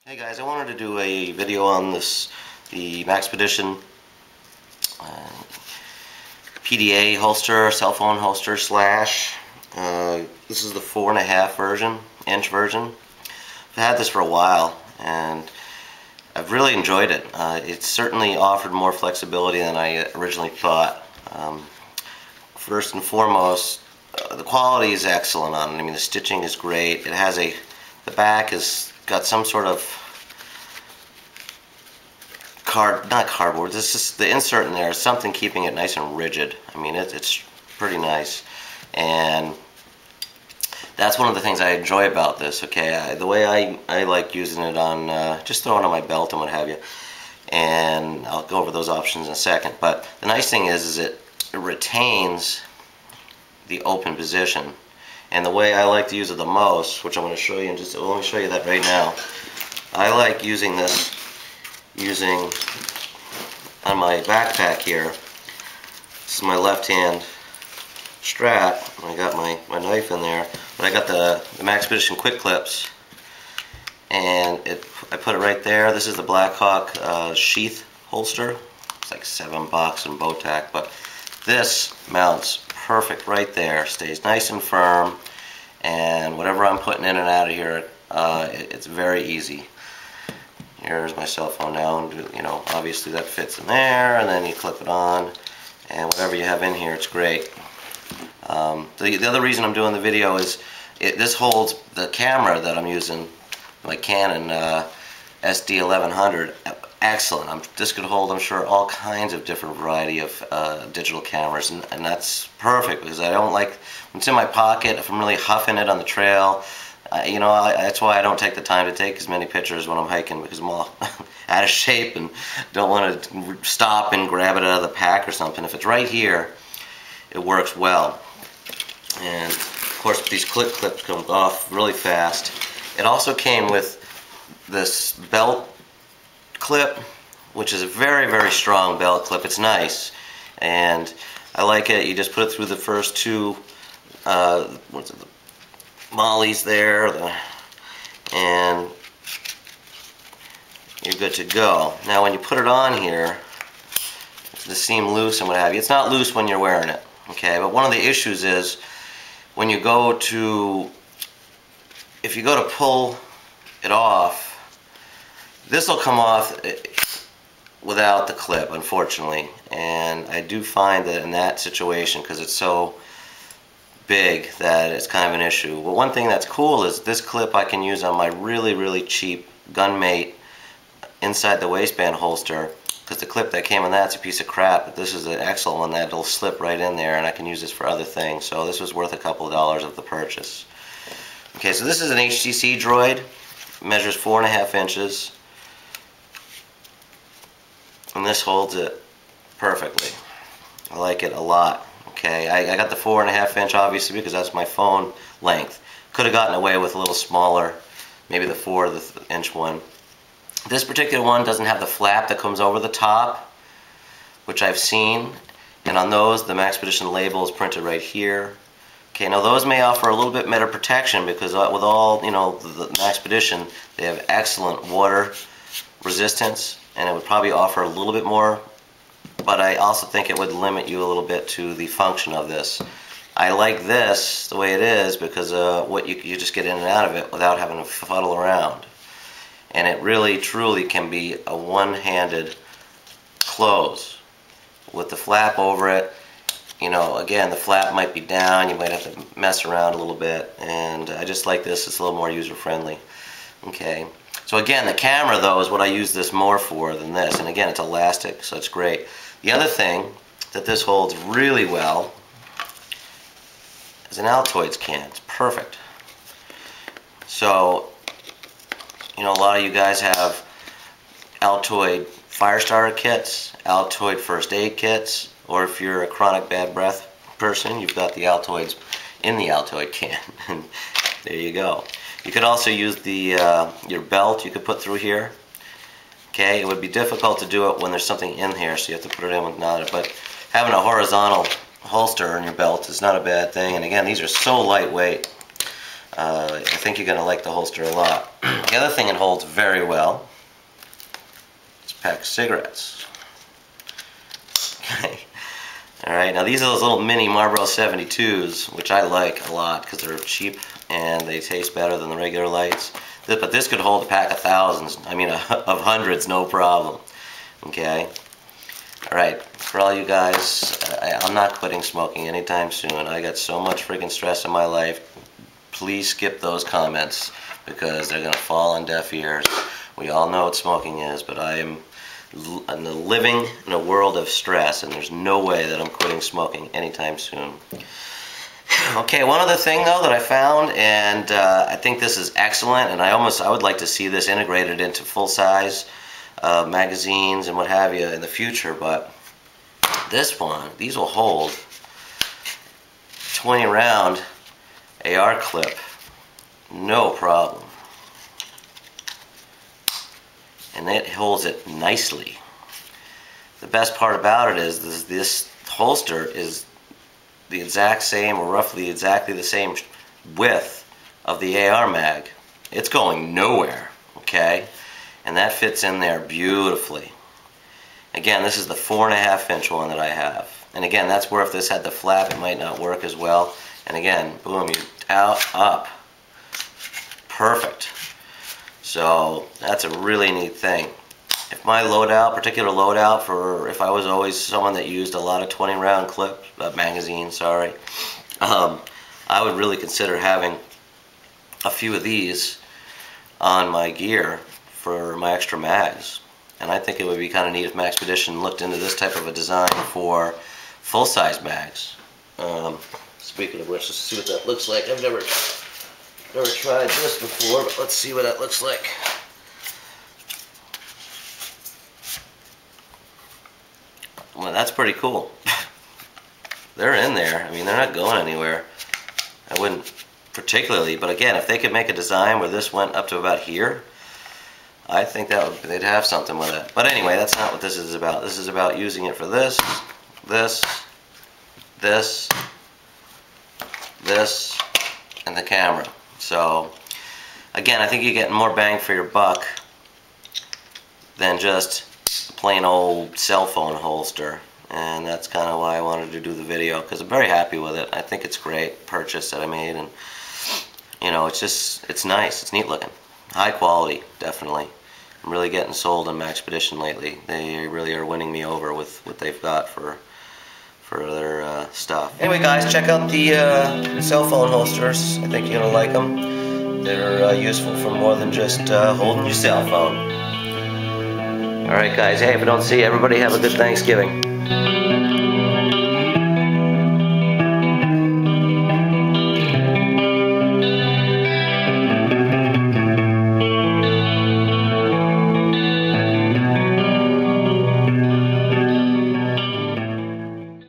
Hey guys, I wanted to do a video on the Maxpedition PDA holster, cell phone holster slash. This is the 4.5 inch version. I've had this for a while and I've really enjoyed it. It certainly offered more flexibility than I originally thought. First and foremost, the quality is excellent on it. I mean, the stitching is great. It has the back has got some sort of not cardboard, this is the insert in there is something keeping it nice and rigid. I mean, it's pretty nice, and that's one of the things I enjoy about this. Okay, the way I like using it on just throwing it on my belt and what have you, and I'll go over those options in a second. But the nice thing is it retains the open position, and the way I like to use it the most, which I'm going to show you in just, well, let me show you that right now. I like using this on my backpack here. This is my left hand strap. I got my knife in there, but I got the Maxpedition quick clips, and I put it right there. This is the Blackhawk sheath holster. It's like $7 in Botac, but this mounts perfect right there. Stays nice and firm, and whatever I'm putting in and out of here, it's very easy. Here's my cell phone now, and you know, obviously that fits in there, and then you clip it on, and whatever you have in here, it's great. The other reason I'm doing the video is this holds the camera that I'm using, my Canon SD1100. Excellent. This could hold, I'm sure, all kinds of different variety of digital cameras, and that's perfect because I don't like when it's in my pocket. If I'm really huffing it on the trail, you know, that's why I don't take the time to take as many pictures when I'm hiking, because I'm all out of shape and don't want to stop and grab it out of the pack or something. If it's right here, it works well. And of course, these clips come off really fast. It also came with this belt clip, which is a very, very strong belt clip. It's nice, and I like it. You just put it through the first two mollies there, and you're good to go. Now when you put it on here, the seam loose and what have you. It's not loose when you're wearing it, okay? But one of the issues is when you go to, if you go to pull it off, this will come off without the clip, unfortunately. And I do find that in that situation, because it's so big, that it's kind of an issue. But one thing that's cool is this clip I can use on my really, really cheap Gunmate inside the waistband holster, because the clip that came on that's a piece of crap, but this is an excellent one that'll slip right in there, and I can use this for other things. So this was worth a couple of dollars of the purchase. Okay, so this is an HTC Droid. It measures 4.5 inches, and this holds it perfectly. I like it a lot. Okay, I got the 4.5 inch obviously because that's my phone length. Could have gotten away with a little smaller, maybe the 4 inch one. This particular one doesn't have the flap that comes over the top, which I've seen, and on those the Maxpedition label is printed right here. Okay, now those may offer a little bit better protection because with all, you know, the Maxpedition, they have excellent water resistance, and it would probably offer a little bit more, but I also think it would limit you a little bit to the function of this. I like this the way it is because what you just get in and out of it without having to fuddle around. And it really truly can be a one-handed close with the flap over it. You know, again, the flap might be down, you might have to mess around a little bit, and I just like this. It's a little more user-friendly. Okay, so again, the camera though is what I use this more for than this, and again, it's elastic, so it's great. The other thing that this holds really well is an Altoids can. It's perfect. So, you know, a lot of you guys have Altoid fire starter kits, Altoid first aid kits, or if you're a chronic bad breath person, you've got the Altoids in the Altoid can. And there you go. You could also use the your belt you could put through here. Okay, it would be difficult to do it when there's something in here, so you have to put it in with not. But having a horizontal holster in your belt is not a bad thing. And again, these are so lightweight. I think you're going to like the holster a lot. The other thing it holds very well is a pack of cigarettes. Okay. Alright, now these are those little mini Marlboro 72s, which I like a lot because they're cheap and they taste better than the regular lights. But this could hold a pack of thousands, I mean of hundreds, no problem. Okay? Alright, for all you guys, I'm not quitting smoking anytime soon. I got so much freaking stress in my life. Please skip those comments because they're going to fall on deaf ears. We all know what smoking is, but I'm living in a world of stress, and there's no way that I'm quitting smoking anytime soon. Okay, one other thing though that I found, and I think this is excellent, and I would like to see this integrated into full-size magazines and what have you in the future, but these will hold 20 round AR clip, no problem. And it holds it nicely. The best part about it is this holster is the exact same, or roughly exactly the same width of the AR mag. It's going nowhere, okay? And that fits in there beautifully. Again, this is the 4.5-inch one that I have. And again, that's where if this had the flap, it might not work as well. And again, boom, you out, up. Perfect. So that's a really neat thing. If my loadout, particular loadout, for if I was always someone that used a lot of 20 round clip magazines, sorry, I would really consider having a few of these on my gear for my extra mags. And I think it would be kind of neat if Maxpedition looked into this type of a design for full-size mags. Speaking of which, let's see what that looks like. I've never tried this before, but let's see what that looks like. Well, that's pretty cool. They're in there. I mean, they're not going anywhere. I wouldn't particularly, but again, if they could make a design where this went up to about here, I think they'd have something with it. But anyway, that's not what this is about. This is about using it for this, and the camera. So, again, I think you're getting more bang for your buck than just a plain old cell phone holster. And that's kind of why I wanted to do the video, because I'm very happy with it. I think it's a great purchase that I made, and you know, it's nice, it's neat looking. High quality, definitely. I'm really getting sold on Maxpedition lately. They really are winning me over with what they've got for their stuff. Anyway guys, check out the cell phone holsters. I think you're going to like them. They're useful for more than just holding your cell phone. Alright guys, hey, if I don't see you, everybody have a good Thanksgiving.